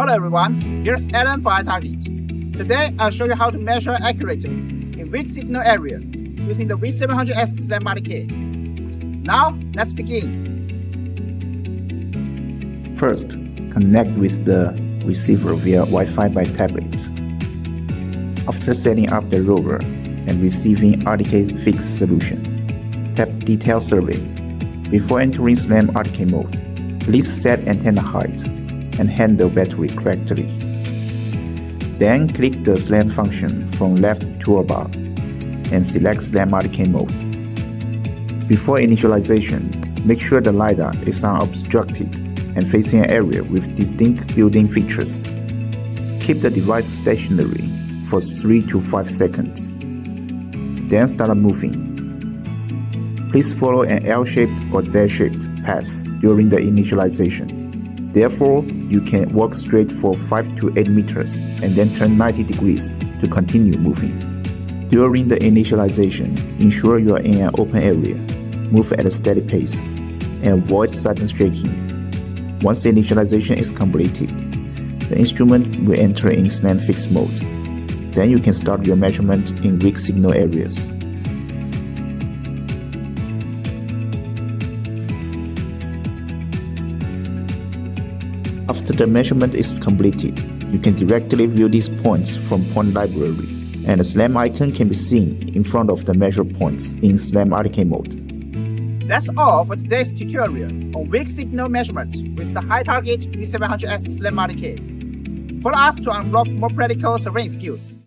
Hello everyone, here's Alan for iTarget. Today I'll show you how to measure accurately in weak signal area using the V700S SLAM-RTK. Now let's begin. First, connect with the receiver via Wi-Fi by tablet. After setting up the rover and receiving RTK fixed solution, tap Detail Survey. Before entering SLAM-RTK mode, please set antenna height and handle battery correctly. Then click the SLAM function from left toolbar and select SLAM-RTK mode. Before initialization, make sure the LiDAR is unobstructed and facing an area with distinct building features. Keep the device stationary for 3 to 5 seconds. Then start moving. Please follow an L-shaped or Z-shaped path during the initialization. Therefore, you can walk straight for 5 to 8 meters and then turn 90 degrees to continue moving. During the initialization, ensure you are in an open area, move at a steady pace, and avoid sudden shaking. Once initialization is completed, the instrument will enter in SLAM fixed mode. Then you can start your measurement in weak signal areas. After the measurement is completed, you can directly view these points from Point Library, and the SLAM icon can be seen in front of the measured points in SLAM-RTK mode. That's all for today's tutorial on weak signal measurement with the iTarget V700S SLAM-RTK. Follow us to unlock more practical surveying skills.